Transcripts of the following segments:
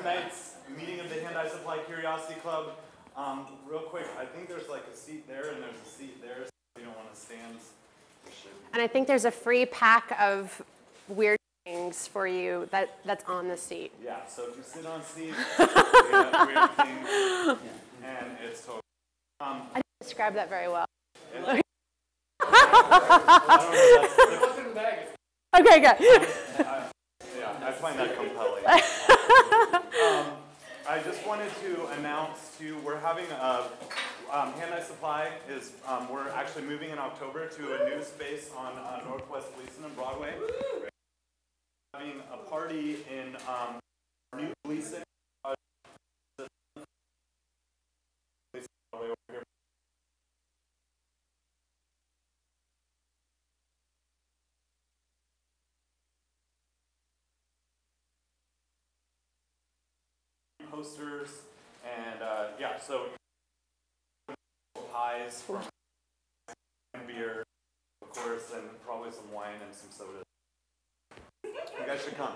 tonight's meeting of the Hand-Eye Supply Curiosity Club. Real quick, I think there's like a seat there and there's a seat there, so if you don't want to stand. And I think there's a free pack of weird things for you that's on the seat. Yeah, so if you sit on seats, you have weird things, and it's totally... I didn't describe that very well. Okay, good. I find that compelling. I just wanted to announce we're having a Hand-Eye Supply we're actually moving in October to a new space on Northwest Gleason and Broadway. We're having a party in new Gleason. Posters and yeah, so pies from beer, of course, and probably some wine and some soda. You guys should come.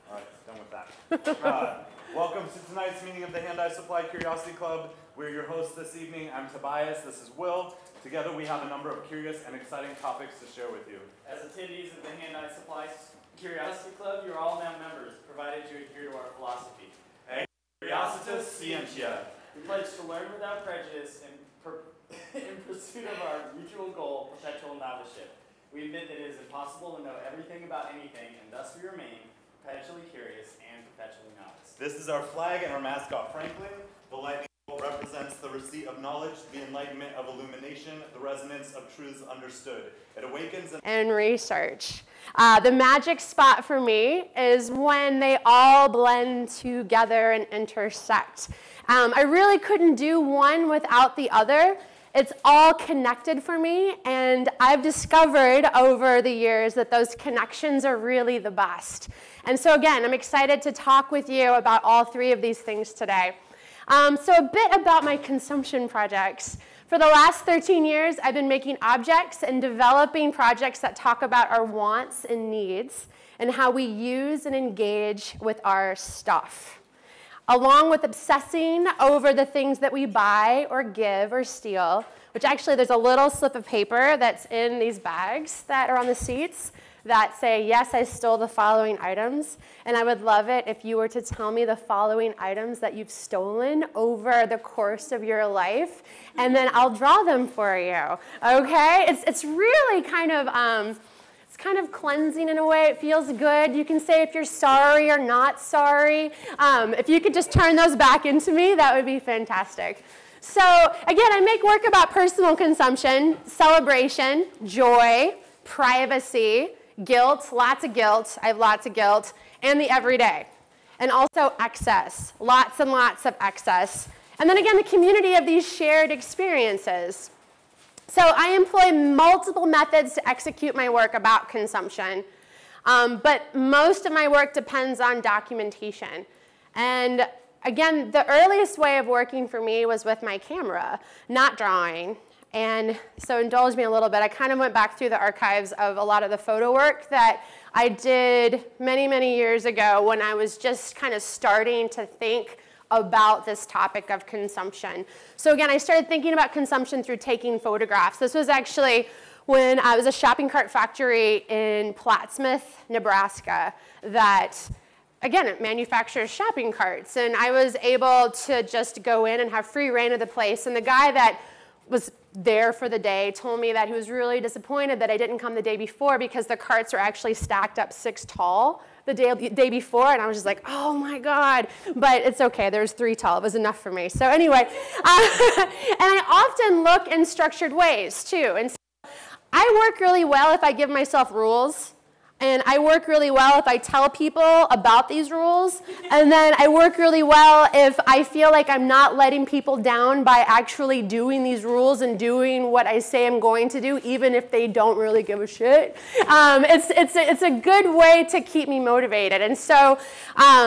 All right, done with that. Welcome to tonight's meeting of the Hand-Eye Supply Curiosity Club. We're your hosts this evening. I'm Tobias. This is Will. Together we have a number of curious and exciting topics to share with you. As attendees of the Hand-Eye Supply Curiosity Club, you're all now members, provided you adhere to our philosophy. Curiositas Scientia. We pledge to learn without prejudice in pursuit of our mutual goal, perpetual noviceship. We admit that it is impossible to know everything about anything, and thus we remain perpetually curious and perpetually novice. This is our flag and our mascot, Franklin. The lightning bolt represents the receipt of knowledge, the enlightenment of illumination, the resonance of truths understood. It awakens and research. The magic spot for me is when they all blend together and intersect. I really couldn't do one without the other. It's all connected for me, and I've discovered over the years that those connections are really the best. And so again, I'm excited to talk with you about all three of these things today. So a bit about my consumption projects. For the last 13 years, I've been making objects and developing projects that talk about our wants and needs and how we use and engage with our stuff, along with obsessing over the things that we buy or give or steal, which actually there's a little slip of paper that's in these bags that are on the seats that say, yes, I stole the following items, and I would love it if you were to tell me the following items that you've stolen over the course of your life, and then I'll draw them for you, okay? It's really kind of, it's kind of cleansing in a way. It feels good. You can say if you're sorry or not sorry. If you could just turn those back into me, that would be fantastic. So again, I make work about personal consumption, celebration, joy, privacy, guilt, lots of guilt, I have lots of guilt, and the everyday. And also excess, lots and lots of excess. And then again, the community of these shared experiences. So I employ multiple methods to execute my work about consumption, but most of my work depends on documentation. And again, the earliest way of working for me was with my camera, not drawing. And so indulge me a little bit. I kind of went back through the archives of a lot of the photo work that I did many, many years ago when I was just kind of starting to think about this topic of consumption. So again, I started thinking about consumption through taking photographs. This was actually when I was a shopping cart factory in Plattsmouth, Nebraska, that, again, it manufactures shopping carts. And I was able to just go in and have free reign of the place. And the guy that was there for the day told me that he was really disappointed that I didn't come the day before because the carts are actually stacked up 6 tall the day before, and I was just like, oh my God, but it's okay, there's 3 tall, it was enough for me. So anyway, and I often look in structured ways too, and so I work really well if I give myself rules, and I work really well if I tell people about these rules, and then I work really well if I feel like I'm not letting people down by actually doing these rules and doing what I say I'm going to do, even if they don't really give a shit. It's a good way to keep me motivated. And so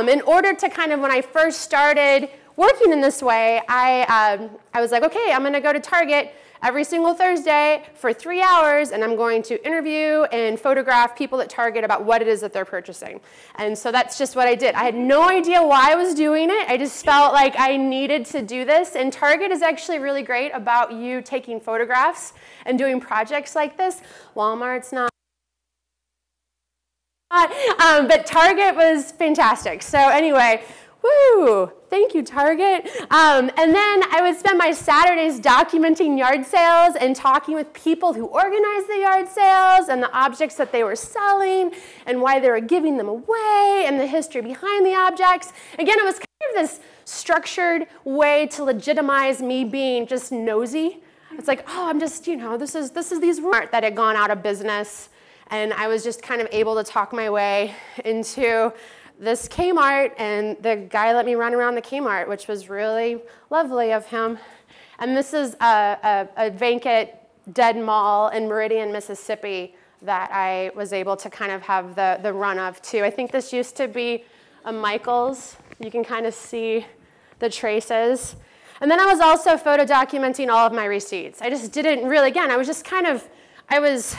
in order to kind of, when I first started working in this way, I was like, okay, I'm going to go to Target, every single Thursday for 3 hours, and I'm going to interview and photograph people at Target about what it is that they're purchasing. And so that's just what I did. I had no idea why I was doing it. I just felt like I needed to do this. And Target is actually really great about you taking photographs and doing projects like this. Walmart's not. But Target was fantastic. So anyway, woo, thank you, Target. And then I would spend my Saturdays documenting yard sales and talking with people who organized the yard sales and the objects that they were selling and why they were giving them away and the history behind the objects. Again, it was kind of this structured way to legitimize me being just nosy. It's like, oh, I'm just, you know, this is these rumors that had gone out of business. And I was just kind of able to talk my way into this Kmart, and the guy let me run around the Kmart, which was really lovely of him. And this is a vacant dead mall in Meridian, Mississippi that I was able to kind of have the run of too. I think this used to be a Michael's. You can kind of see the traces. And then I was also photo documenting all of my receipts. I just didn't really, again, I was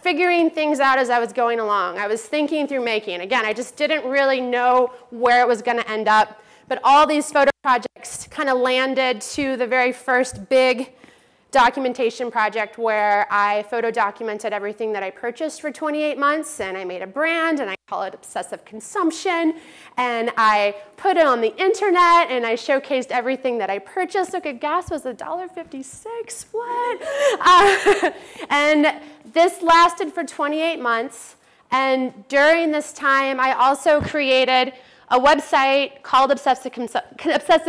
figuring things out as I was going along. I was thinking through making. Again, I just didn't really know where it was going to end up. But all these photo projects kind of landed to the very first big documentation project where I photo documented everything that I purchased for 28 months, and I made a brand, and I call it Obsessive Consumption, and I put it on the internet, and I showcased everything that I purchased. Okay, gas was $1.56, what? And this lasted for 28 months, and during this time, I also created a website called Obsessive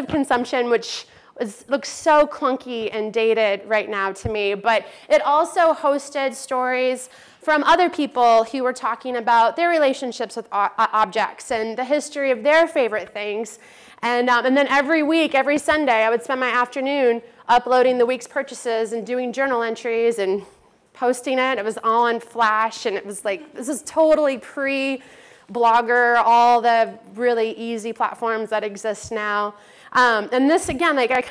Consumption, which looks so clunky and dated right now to me, but it also hosted stories from other people who were talking about their relationships with objects and the history of their favorite things. And then every week, every Sunday, I would spend my afternoon uploading the week's purchases and doing journal entries and posting it. It was all on Flash, and it was like, this is totally pre-Blogger, all the really easy platforms that exist now. And this, again, like I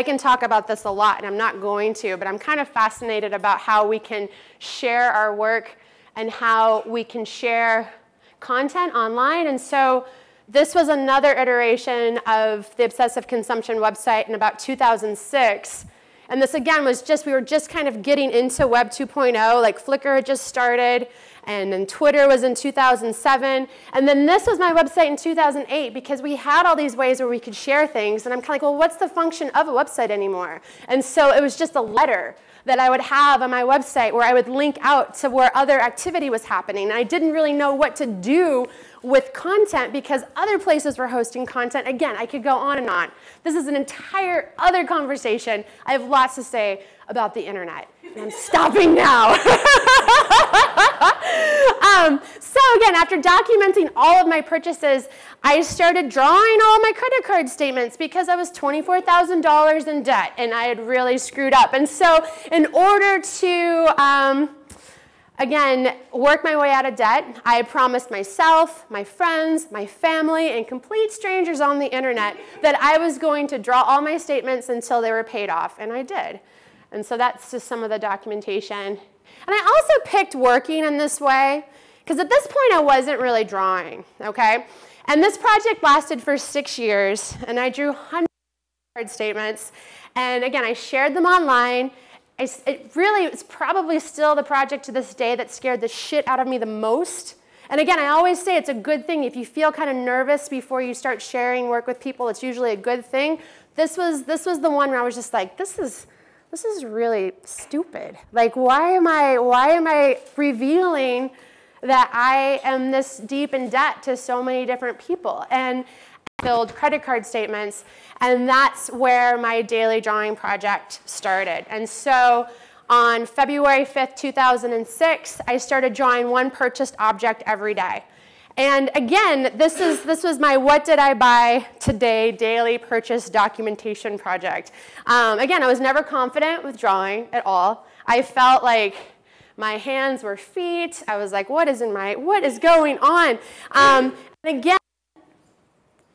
can talk about this a lot, and I'm not going to, but I'm kind of fascinated about how we can share our work and how we can share content online. And so this was another iteration of the Obsessive Consumption website in about 2006. And this, again, was just, we were just kind of getting into Web 2.0, like Flickr had just started, and then Twitter was in 2007. And then this was my website in 2008 because we had all these ways where we could share things. And I'm kind of like, well, what's the function of a website anymore? And so it was just a letter that I would have on my website where I would link out to where other activity was happening. And I didn't really know what to do with content because other places were hosting content. Again, I could go on and on. This is an entire other conversation. I have lots to say about the internet. And I'm stopping now. So again, after documenting all of my purchases, I started drawing all my credit card statements because I was $24,000 in debt and I had really screwed up. And so in order to, again, work my way out of debt, I had promised myself, my friends, my family, and complete strangers on the internet that I was going to draw all my statements until they were paid off, and I did. And so that's just some of the documentation. And I also picked working in this way because at this point I wasn't really drawing, okay? And this project lasted for 6 years, and I drew hundreds of card statements. And again, I shared them online. It's probably still the project to this day that scared the shit out of me the most. And again, I always say it's a good thing. If you feel kind of nervous before you start sharing work with people, it's usually a good thing. This was the one where I was just like, this is really stupid. Like, why am I revealing that I am this deep in debt to so many different people? And I filled credit card statements, and that's where my daily drawing project started. And so on February 5th, 2006, I started drawing one purchased object every day. And again, this was my what did I buy today daily purchase documentation project. Again, I was never confident with drawing at all. I felt like my hands were feet. I was like, what is going on? And again,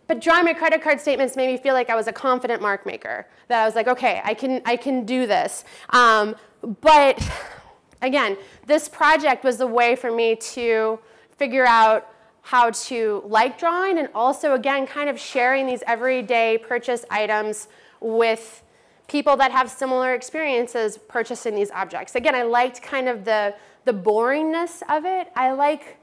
But drawing my credit card statements made me feel like I was a confident mark maker, that I was like, okay, I can do this. But again, this project was a way for me to figure out how to like drawing, and also, again, kind of sharing these everyday purchase items with people that have similar experiences purchasing these objects. Again, I liked kind of the boringness of it. I like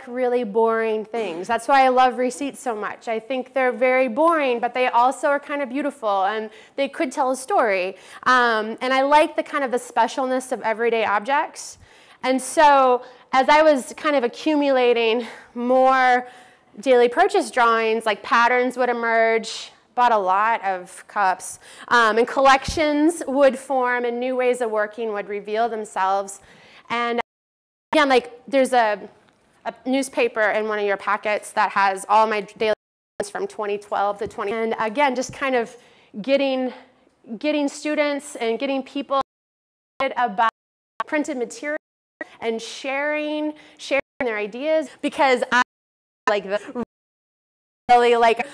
really boring things. That's why I love receipts so much. I think they're very boring, but they also are kind of beautiful, and they could tell a story. And I like the kind of the specialness of everyday objects. And so as I was kind of accumulating more daily purchase drawings, like patterns would emerge, bought a lot of cups, and collections would form, and new ways of working would reveal themselves. And again, like there's a newspaper in one of your packets that has all my daily from 2012 to 20. And again, just kind of getting students and getting people about printed material and sharing their ideas, because I like the really like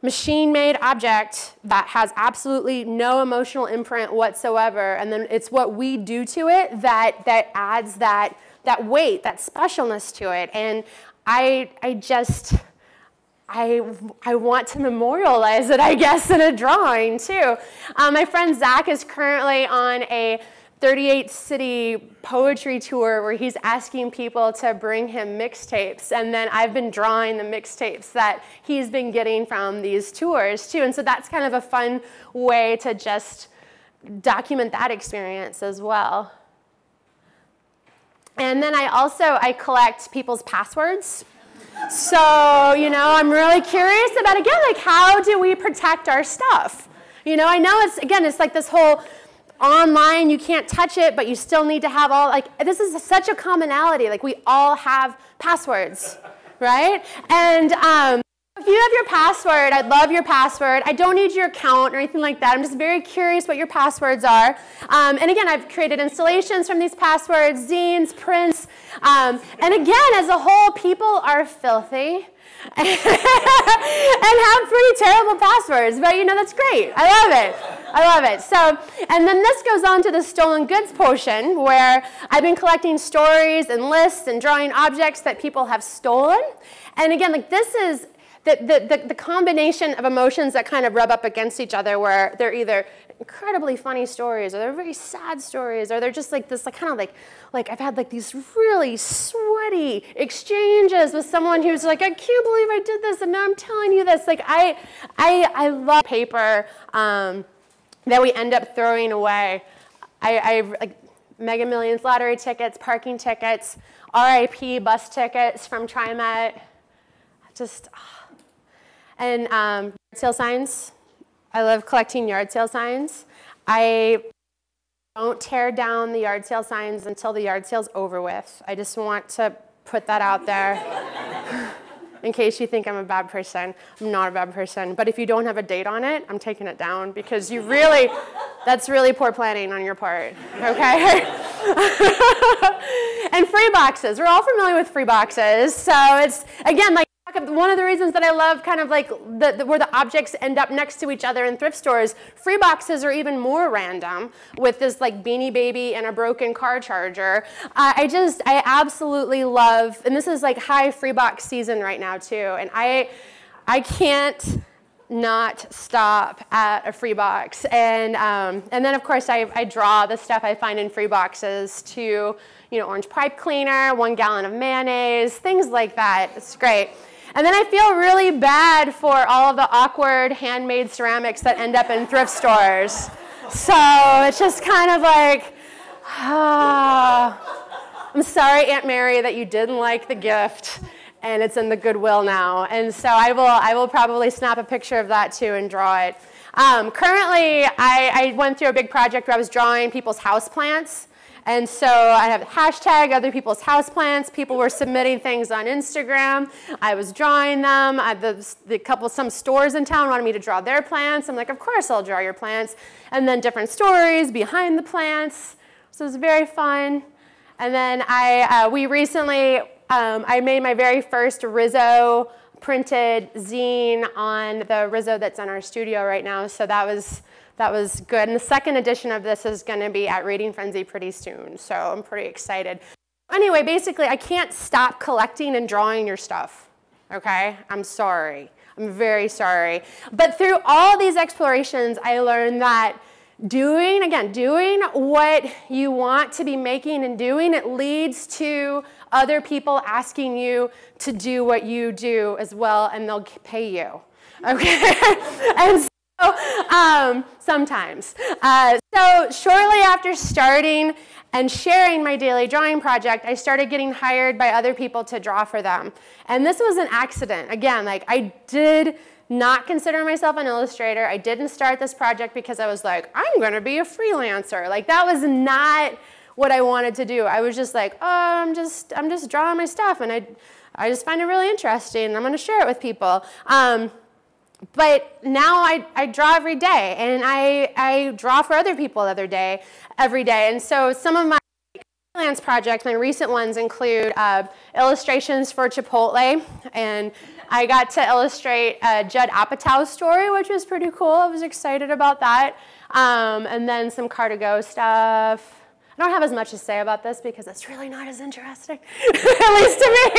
machine-made object that has absolutely no emotional imprint whatsoever, and then it's what we do to it that adds that weight, that specialness to it. And I want to memorialize it, I guess, in a drawing too. My friend Zach is currently on a 38-city poetry tour where he's asking people to bring him mixtapes, and then I've been drawing the mixtapes that he's been getting from these tours too. And so that's kind of a fun way to just document that experience as well. And then I collect people's passwords. So, you know, I'm really curious about, again, like, how do we protect our stuff? You know, I know it's like this whole online, you can't touch it, but you still need to have all, like, this is such a commonality. Like, we all have passwords, right? And if you have your password, I'd love your password. I don't need your account or anything like that. I'm just very curious what your passwords are. And again, I've created installations from these passwords, zines, prints. And again, as a whole, people are filthy and have pretty terrible passwords. But, you know, that's great. I love it. I love it. So, and then this goes on to the stolen goods portion, where I've been collecting stories and lists and drawing objects that people have stolen. And again, like, this is the combination of emotions that kind of rub up against each other, where they're either incredibly funny stories, or they're very sad stories, or they're just like this, like kind of like I've had like these really sweaty exchanges with someone who's like, I can't believe I did this, and now I'm telling you this. Like I love paper that we end up throwing away. I like Mega Millions lottery tickets, parking tickets, RIP bus tickets from TriMet. Just. And yard sale signs. I love collecting yard sale signs. I don't tear down the yard sale signs until the yard sale's over with. I just want to put that out there in case you think I'm a bad person. I'm not a bad person. But if you don't have a date on it, I'm taking it down, because you really, that's really poor planning on your part, okay? And free boxes. We're all familiar with free boxes. So it's, again, like, one of the reasons that I love kind of like where the objects end up next to each other in thrift stores, free boxes are even more random, with this like Beanie Baby and a broken car charger. I absolutely love, and this is like high free box season right now too, and I can't not stop at a free box. And then of course I draw the stuff I find in free boxes to, you know, orange pipe cleaner, 1 gallon of mayonnaise, things like that. It's great. And then I feel really bad for all of the awkward handmade ceramics that end up in thrift stores. So it's just kind of like, I'm sorry, Aunt Mary, that you didn't like the gift, and it's in the Goodwill now. And so I will probably snap a picture of that too and draw it. Currently, I went through a big project where I was drawing people's houseplants. And so I have hashtag other people's houseplants. People were submitting things on Instagram. I was drawing them. Some stores in town wanted me to draw their plants. I'm like, of course I'll draw your plants. And then different stories behind the plants. So it was very fun. And then we recently, I made my very first Rizzo printed zine on the Rizzo that's in our studio right now, so that was good. And the second edition of this is going to be at Reading Frenzy pretty soon, so I'm pretty excited. Anyway, basically, I can't stop collecting and drawing your stuff, okay? I'm sorry. I'm very sorry. But through all these explorations, I learned that doing what you want to be making and doing, it leads to other people asking you to do what you do as well, and they'll pay you, okay? And so, sometimes. So shortly after starting and sharing my daily drawing project, I started getting hired by other people to draw for them. And this was an accident. Again, like, I did not consider myself an illustrator. I didn't start this project because I was like, I'm going to be a freelancer. Like, that was not what I wanted to do. I was just like, oh, I'm just drawing my stuff, and I just find it really interesting, and I'm going to share it with people. But now I draw every day, and I draw for other people every day. And so some of my freelance projects, my recent ones, include illustrations for Chipotle, and I got to illustrate Judd Apatow's story, which was pretty cool. I was excited about that. And then some Car2Go stuff. I don't have as much to say about this because it's really not as interesting, at least to me.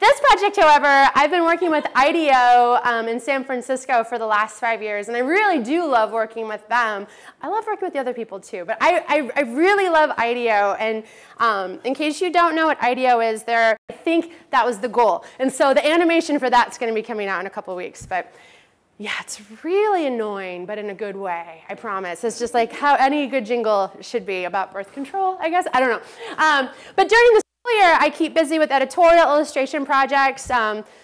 This project, however, I've been working with IDEO in San Francisco for the last 5 years, and I really do love working with them. I love working with the other people too, but I really love IDEO, and in case you don't know what IDEO is, I think that was the goal. And so the animation for that's going to be coming out in a couple of weeks. But yeah, it's really annoying, but in a good way, I promise. It's just like how any good jingle should be about birth control, I guess. I don't know. But during the school year, I keep busy with editorial illustration projects.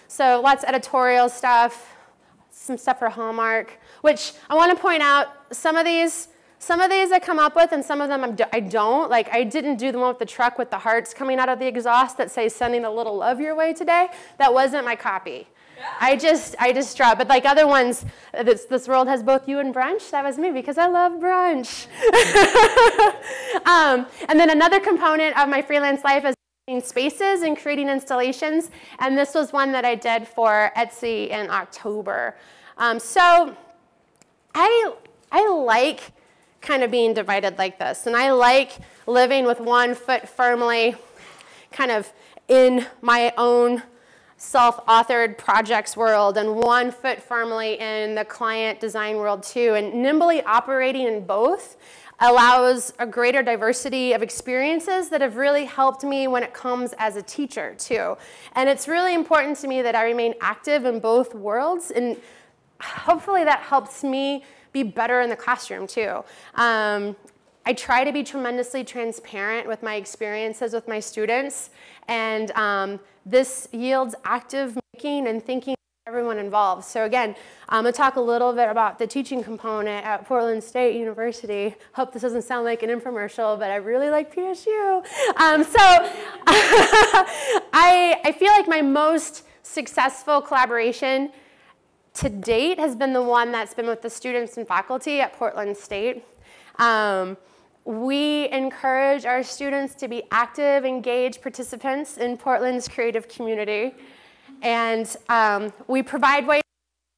So lots of editorial stuff, some stuff for Hallmark, which I want to point out, some of these I come up with, and some of them I don't. Like, I didn't do the one with the truck with the hearts coming out of the exhaust that say sending a little love your way today. That wasn't my copy. I just draw, but like other ones, this world has both you and brunch. That was me because I love brunch. And then another component of my freelance life is creating spaces and creating installations. And this was one that I did for Etsy in October. So I like kind of being divided like this, and I like living with one foot firmly kind of in my own self-authored projects world and one foot firmly in the client design world too. And nimbly operating in both allows a greater diversity of experiences that have really helped me when it comes as a teacher too. And it's really important to me that I remain active in both worlds, and hopefully that helps me be better in the classroom too. I try to be tremendously transparent with my experiences with my students, and this yields active making and thinking of everyone involved. So again, I'm going to talk a little bit about the teaching component at Portland State University. Hope this doesn't sound like an infomercial, but I really like PSU. I feel like my most successful collaboration to date has been the one that's been with the students and faculty at Portland State. We encourage our students to be active, engaged participants in Portland's creative community. And we provide ways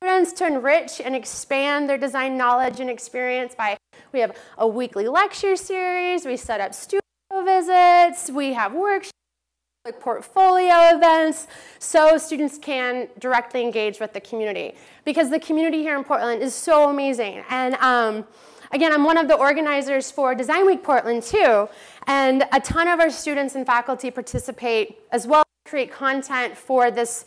for students to enrich and expand their design knowledge and experience we have a weekly lecture series, we set up studio visits, we have workshops, like portfolio events, so students can directly engage with the community. Because the community here in Portland is so amazing. And again, I'm one of the organizers for Design Week Portland too, and a ton of our students and faculty participate as well as create content for this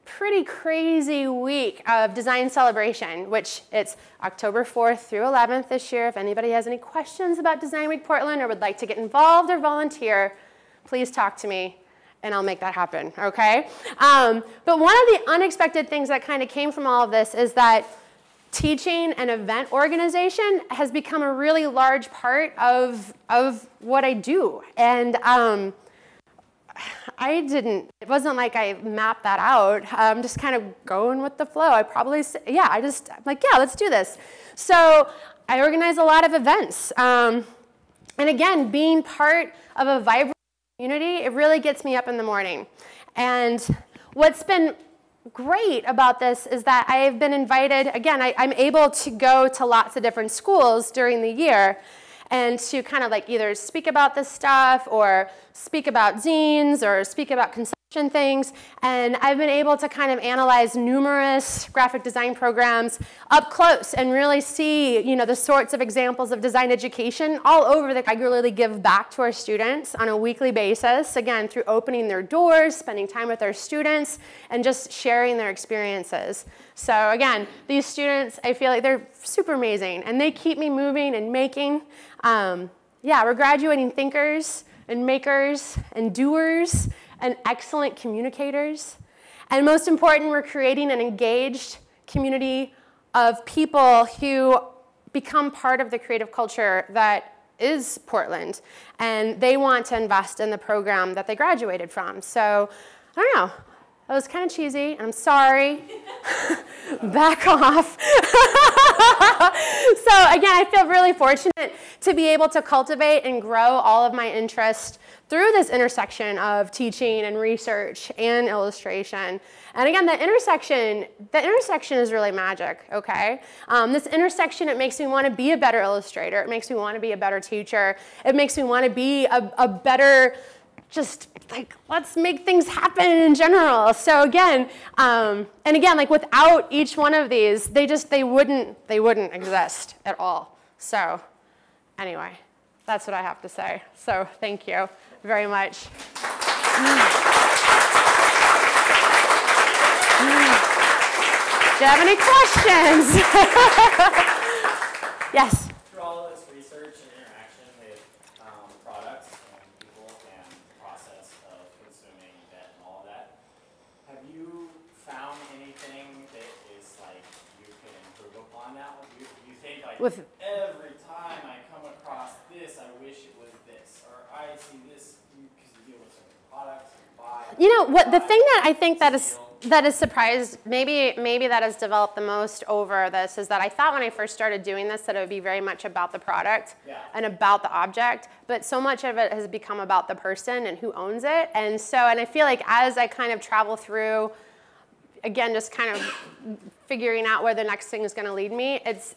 pretty crazy week of design celebration, which it's October 4th through 11th this year. If anybody has any questions about Design Week Portland or would like to get involved or volunteer, please talk to me and I'll make that happen, okay? But one of the unexpected things that kind of came from all of this is that teaching and event organization has become a really large part of what I do. And it wasn't like I mapped that out. I'm just kind of going with the flow. I'm like, yeah, let's do this. So I organize a lot of events. And again, being part of a vibrant community, it really gets me up in the morning. And what's been great about this is that I've been invited, again, I'm able to go to lots of different schools during the year and to kind of like either speak about this stuff or speak about zines or speak about consumption things. And I've been able to kind of analyze numerous graphic design programs up close and really see, you know, the sorts of examples of design education all over that I regularly give back to our students on a weekly basis, again, through opening their doors, spending time with our students, and just sharing their experiences. So again, these students, I feel like they're super amazing, and they keep me moving and making. Yeah, we're graduating thinkers and makers and doers and excellent communicators. And most important, we're creating an engaged community of people who become part of the creative culture that is Portland. And they want to invest in the program that they graduated from. So, I don't know. That was kind of cheesy, and I'm sorry. Back off. So again, I feel really fortunate to be able to cultivate and grow all of my interest through this intersection of teaching and research and illustration. And again, the intersection is really magic, okay? This intersection, it makes me want to be a better illustrator. It makes me want to be a better teacher. It makes me want to be a better, just like, let's make things happen in general. So again, and again, like without each one of these, they wouldn't exist at all. So anyway, that's what I have to say. So thank you very much. Do you have any questions? Yes? Through all of this research and interaction with products and people and the process of consuming that and all of that, have you found anything that is like you can improve upon now? Do you think like every time I come across this, I wish it was this, or I see this because you deal with certain products and buy. You know what? The thing that I think that is surprised, maybe that has developed the most over this, is that I thought when I first started doing this that it would be very much about the product and about the object, but so much of it has become about the person and who owns it. And I feel like as I kind of travel through, again, just kind of figuring out where the next thing is going to lead me, it's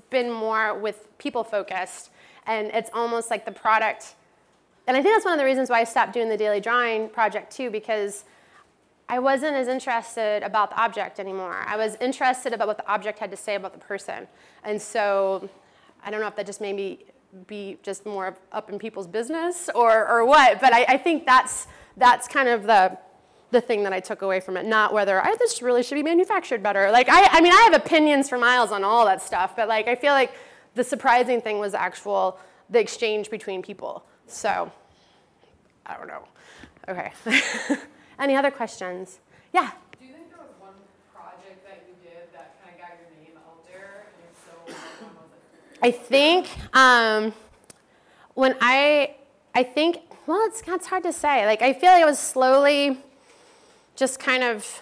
been more with people focused, and it's almost like the product. And I think that's one of the reasons why I stopped doing the daily drawing project too, because I wasn't as interested about the object anymore. I was interested about what the object had to say about the person. And so I don't know if that just made me be just more up in people's business or what, but I think that's kind of the thing that I took away from it, not whether this really should be manufactured better. Like I mean, I have opinions for miles on all that stuff, but like I feel like the surprising thing was the exchange between people. So I don't know. Okay. Any other questions? Yeah? Do you think there was one project that you did that kind of got your name out there? And if so, what one was it? I think well, it's hard to say. Like, I feel like it was slowly just kind of,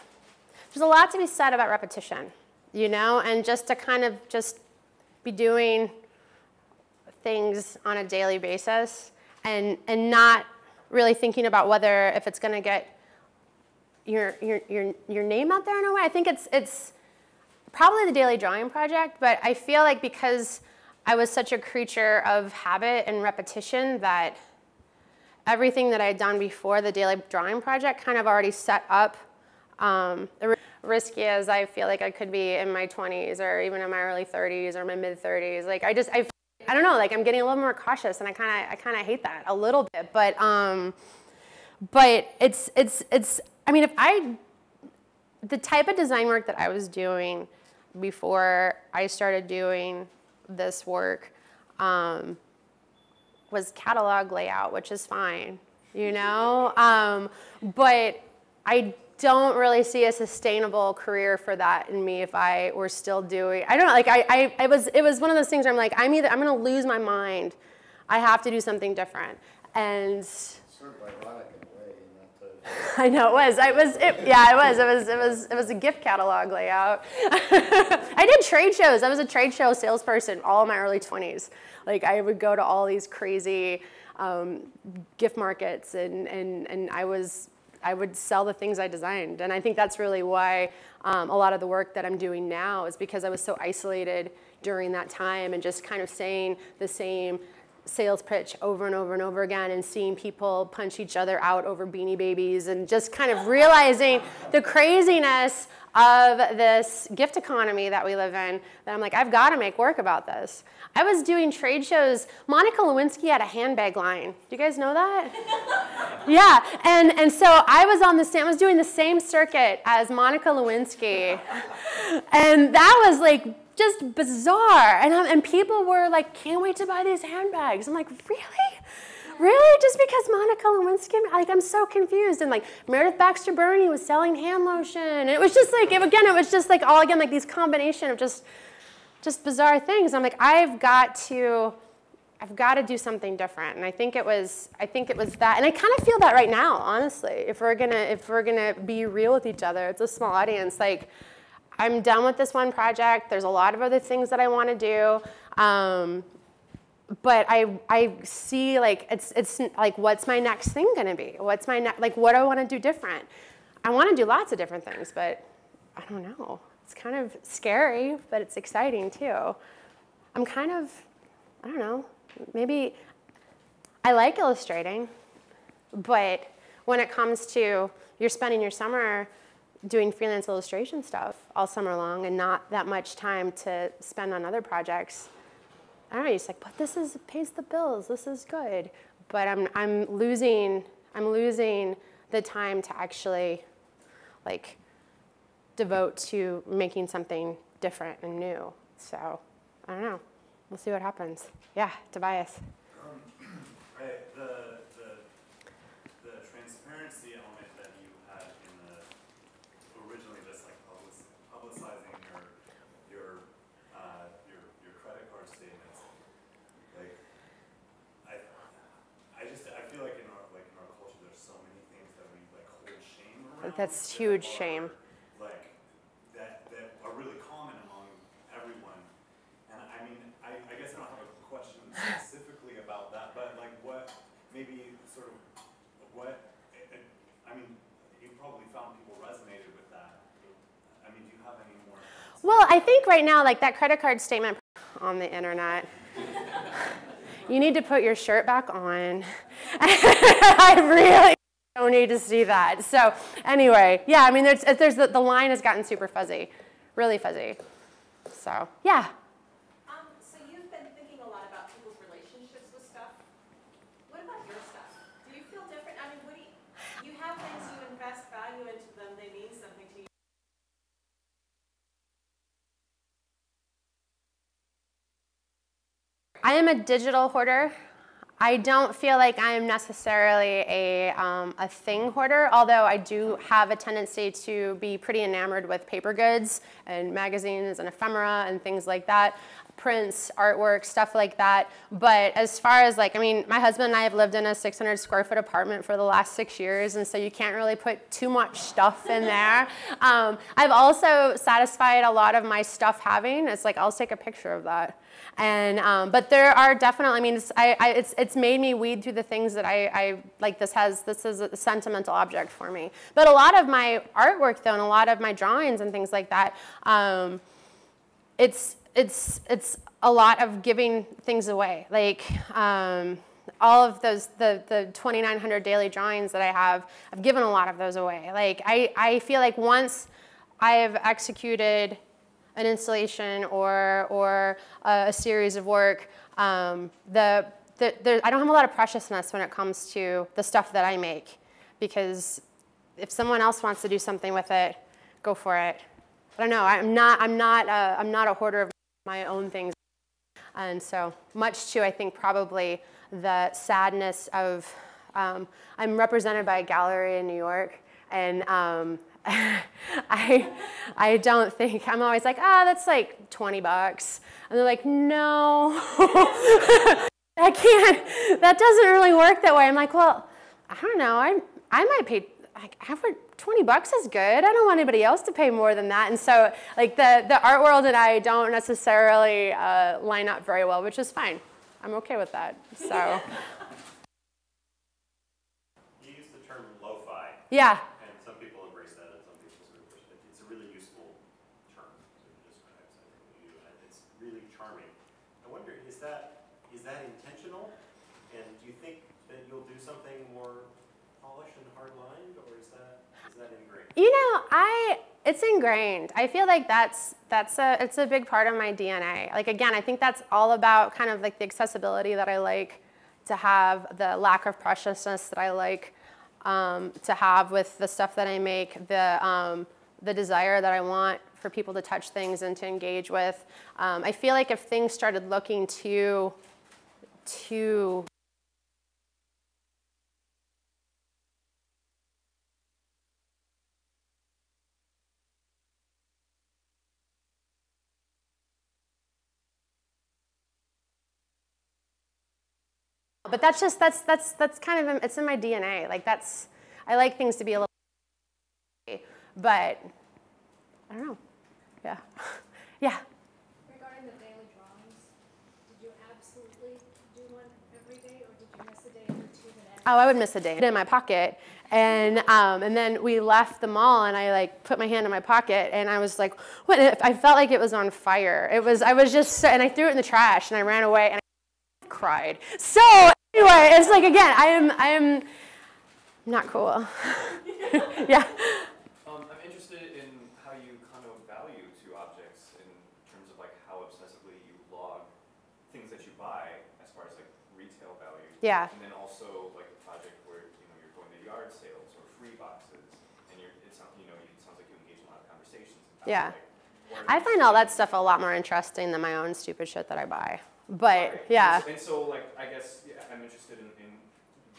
there's a lot to be said about repetition, you know? And just to kind of just be doing things on a daily basis and not really thinking about if it's going to get your name out there in a way. I think it's probably the daily drawing project, but I feel like because I was such a creature of habit and repetition that everything that I had done before the daily drawing project kind of already set up, risky as I feel like I could be in my 20s or even in my early 30s or my mid 30s. Like I don't know, like I'm getting a little more cautious, and I kind of hate that a little bit, but it's I mean, the type of design work that I was doing before I started doing this work was catalog layout, which is fine, you know? But I don't really see a sustainable career for that in me if I were still doing, I don't know, like it was one of those things where I'm like, I'm gonna lose my mind. I have to do something different. And sort of ironic in a way, I know it was. It was a gift catalog layout. I did trade shows. I was a trade show salesperson all in my early 20s. Like I would go to all these crazy gift markets, and I was I would sell the things I designed. And I think that's really why a lot of the work that I'm doing now is because I was so isolated during that time and just kind of saying the same sales pitch over and over and over again and seeing people punch each other out over Beanie Babies and just kind of realizing the craziness of this gift economy that we live in, that I'm like, I've got to make work about this. I was doing trade shows. Monica Lewinsky had a handbag line. Do you guys know that? Yeah, and so I was doing the same circuit as Monica Lewinsky, and that was like just bizarre. And people were like, can't wait to buy these handbags. I'm like, really? Really? Just because Monica Lewinsky? Like, I'm so confused. And like Meredith Baxter Burney was selling hand lotion. And it was just like, it was just like all again, like these combination of just bizarre things. I'm like, I've got to do something different. And I think it was that. And I kind of feel that right now, honestly. If we're gonna be real with each other, it's a small audience. Like, I'm done with this one project. There's a lot of other things that I want to do. But I see like it's like, what's my next thing gonna be? What's my like, what do I want to do different? I want to do lots of different things, but I don't know. It's kind of scary, but it's exciting too. I'm kind of, I don't know, maybe I like illustrating, but when it comes to you're spending your summer doing freelance illustration stuff all summer long and not that much time to spend on other projects, I don't know, it's like, but this pays the bills, this is good. But I'm losing the time to actually like devote to making something different and new. So I don't know, we'll see what happens. Yeah, Tobias. Right, the transparency element that you had in the originally just like publicizing your credit card statements, like I feel like in our culture there's so many things that we like hold shame around. That's huge shame. Like that are really common among everyone. And I mean, I guess I don't have a question specifically about that, but like what maybe sort of what I mean, you probably found people resonated with that. I mean, do you have any more? Well, I think right now, like that credit card statement on the internet, you need to put your shirt back on. I really don't need to see that. So anyway, yeah, I mean, there's the line has gotten super fuzzy, really fuzzy. So yeah. So you've been thinking a lot about people's relationships with stuff. What about your stuff? Do you feel different? I mean, what do you have things you invest value into them, they mean something to you. I am a digital hoarder. I don't feel like I am necessarily a thing hoarder, although I do have a tendency to be pretty enamored with paper goods and magazines and ephemera and things like that, prints, artwork, stuff like that. But as far as like, I mean, my husband and I have lived in a 600 square foot apartment for the last 6 years, and so you can't really put too much stuff in there. I've also satisfied a lot of my stuff having. It's like, I'll take a picture of that. And but there are definitely, I mean, it's made me weed through the things that I like. This is a sentimental object for me. But a lot of my artwork, though, and a lot of my drawings and things like that, it's a lot of giving things away. Like all of those, the 2,900 daily drawings that I have, I've given a lot of those away. Like I feel like once I have executed an installation or a series of work, I don't have a lot of preciousness when it comes to the stuff that I make, because if someone else wants to do something with it, go for it. I don't know. I'm not a hoarder of my own things, and so much to I think probably the sadness of I'm represented by a gallery in New York, and I don't think, I'm always like, that's like $20. And they're like, no, I can't, that doesn't really work that way. I'm like, well, I don't know, I might pay, like, $20 is good. I don't want anybody else to pay more than that. And so like the art world and I don't necessarily line up very well, which is fine. I'm okay with that, so. You use the term lo-fi. Yeah. And some people embrace that, and some people sort of push it. It's a really useful term to describe something what you do, and it's really charming. I wonder, is that intentional? And do you think that you'll do something more polished and hard-lined, or is that ingrained? You know, it's ingrained. I feel like it's a big part of my DNA. Like again, I think that's all about kind of like the accessibility that I like to have, the lack of preciousness that I like to have with the stuff that I make, the desire that I want for people to touch things and to engage with. I feel like if things started looking too but that's kind of, it's in my DNA. Like I like things to be a little, but I don't know. Yeah. Yeah. Regarding the daily drawings, did you absolutely do one every day, or did you miss a day or two the next? Oh, I would miss a day. In my pocket, and then we left the mall, and I like put my hand in my pocket, and I was like, what? I felt like it was on fire. I was just, and I threw it in the trash, and I ran away, and I cried. So anyway, it's like again, I am not cool. Yeah. I'm interested in how you connote value to objects in terms of like how obsessively you log things that you buy as far as like retail value. Yeah. And then also like a project where you're going to yard sales or free boxes, and it sounds like you engage in a lot of conversations. Yeah. Like, I find all that stuff a lot more interesting than my own stupid shit that I buy. But right. yeah. And so like I guess I'm interested in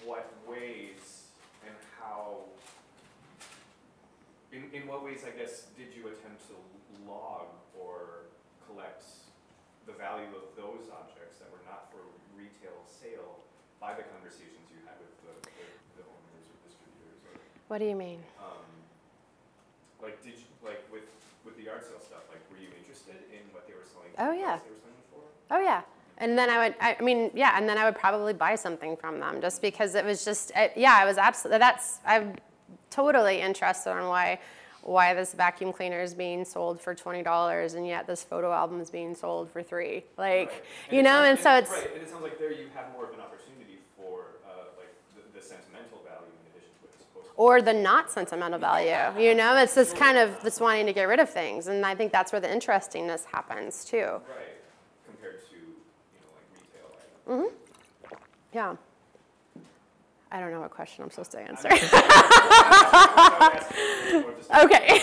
what ways and how. In what ways, I guess, did you attempt to log or collect the value of those objects that were not for retail sale by the conversations you had with the owners or distributors? Or, What do you mean? like, did you, like with the yard sale stuff, like, were you interested in what they were selling? Oh, yeah. What they were selling for? Oh yeah. And then and then I would probably buy something from them just because it was just, I was absolutely, I'm totally interested in why this vacuum cleaner is being sold for $20 and yet this photo album is being sold for $3. Like, right. and so it's. Right, and it sounds like there you have more of an opportunity for like the sentimental value in addition to what it's supposed to be. Or the not sentimental value, it's this kind of, this wanting to get rid of things. And I think that's where the interestingness happens too. Right, compared to, like retail items. Mm-hmm. Yeah. I don't know what question I'm supposed to answer. Okay.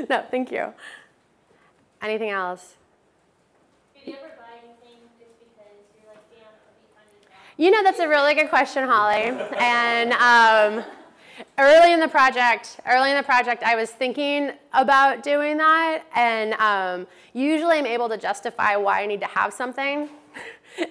No, thank you. Anything else? Did you ever buy anything just because you're like, damn, it'll be funny? That's a really good question, Holly. And early in the project, I was thinking about doing that. And usually I'm able to justify why I need to have something.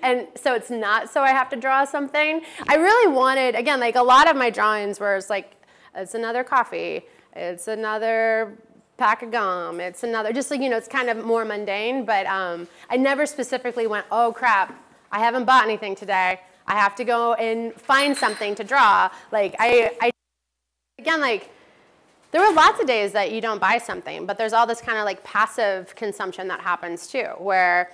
And so it's not so I have to draw something. I really wanted, again, like a lot of my drawings where it's like, it's another coffee, it's another pack of gum, it's another, just like, it's kind of more mundane, but I never specifically went, oh crap, I haven't bought anything today. I have to go and find something to draw. Like again, like there were lots of days that you don't buy something, but there's all this kind of like passive consumption that happens too, where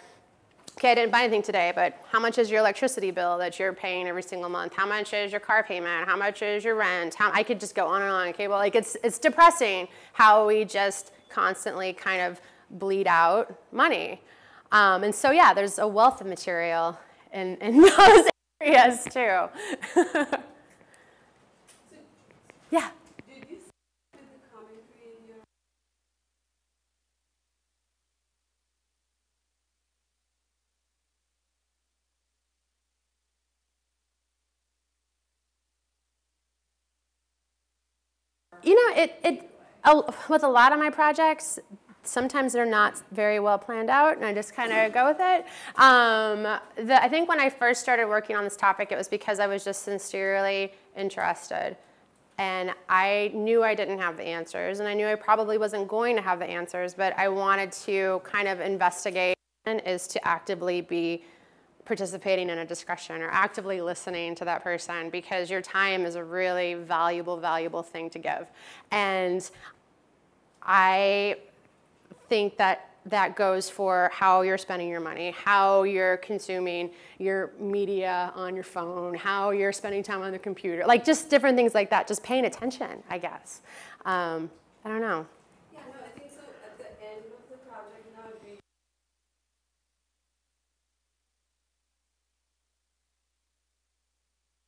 okay, I didn't buy anything today, but how much is your electricity bill that you're paying every single month? How much is your car payment? How much is your rent? I could just go on and on. Okay, well, like it's depressing how we just constantly kind of bleed out money. And so yeah, there's a wealth of material in those areas too. Yeah. Did you see the commentary in your with a lot of my projects, sometimes they're not very well planned out, and I just kind of go with it. I think when I first started working on this topic, it was because I was just sincerely interested. And I knew I didn't have the answers, and I knew I probably wasn't going to have the answers, but I wanted to kind of investigate, and is to actively be participating in a discussion or actively listening to that person, because your time is a really valuable, valuable thing to give. And I think that that goes for how you're spending your money, how you're consuming your media on your phone, how you're spending time on the computer, like just different things like that, just paying attention, I guess. I don't know. Yeah, no, I think so. At the end of the project, now it'd be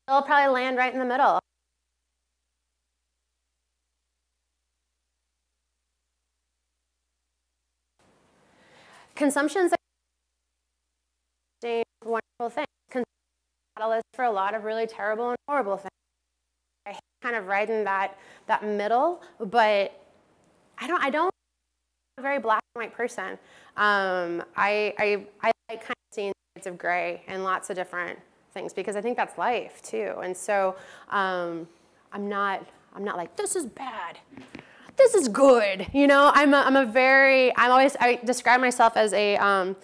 It'll probably land right in the middle. Consumption's a wonderful thing. Consumption is a catalyst for a lot of really terrible and horrible things. I hate kind of right in that middle, but I don't I'm a very black and white person. I like kind of seeing shades of gray and lots of different things, because I think that's life too. And so I'm not like, this is bad, this is good. You know, I describe myself as a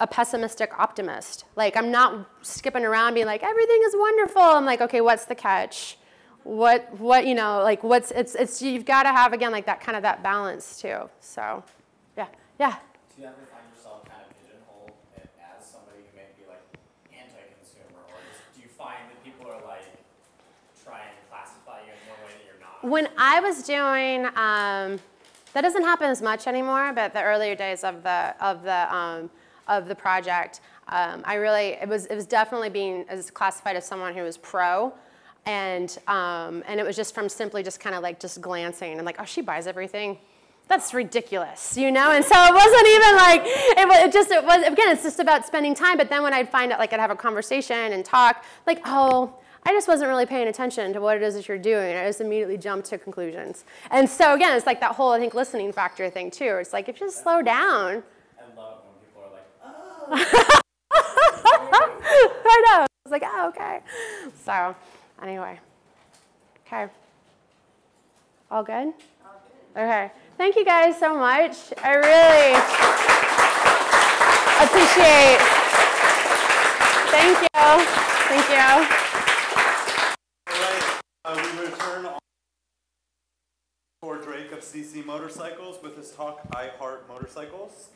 pessimistic optimist. Like, I'm not skipping around being like, everything is wonderful. I'm like, okay, what's the catch? What, you know, like you've got to have, again, like that balance too. So, yeah. Do you ever find yourself kind of pigeonholed as somebody who may be like anti-consumer, or do you find that people are like trying to classify you in one way that you're not? When I was doing, that doesn't happen as much anymore, but the earlier days of the project, it was definitely being classified as someone who was pro. And it was just from simply just kind of like just glancing and like, oh, she buys everything. That's ridiculous, you know? And so it wasn't even like, again, it's just about spending time. But then when I'd find out, like I'd have a conversation and talk, like, oh, I just wasn't really paying attention to what it is that you're doing. I just immediately jumped to conclusions. And so again, it's like that whole, I think, listening factor thing too. It's like, if you just slow down. I love when people are like, oh. I know. I was like, oh, okay. So. Anyway, okay. All good? All good. Okay. Thank you guys so much. I really appreciate. Thank you. Thank you. All right. We return on Tor Drake of CC Motorcycles with his talk, I Heart Motorcycles.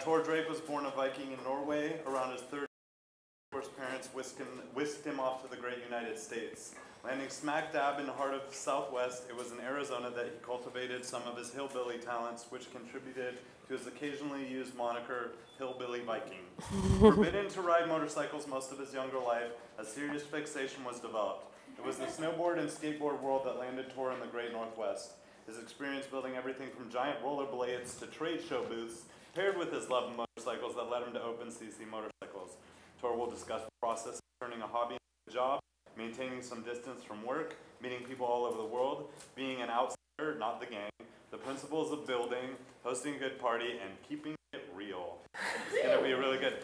Tor Drake was born a Viking in Norway. Around his 30s, his parents whisked him off to the great United States. Landing smack dab in the heart of the Southwest, it was in Arizona that he cultivated some of his hillbilly talents, which contributed to his occasionally used moniker, Hillbilly Viking. Forbidden to ride motorcycles most of his younger life, a serious fixation was developed. It was the snowboard and skateboard world that landed Tor in the great Northwest. His experience building everything from giant rollerblades to trade show booths, paired with his love of motorcycles, that led him to open CC Motorcycles. Tor will discuss the process of turning a hobby into a job, maintaining some distance from work, meeting people all over the world, being an outsider, not the gang, the principles of building, hosting a good party, and keeping it real. It's going to be really good.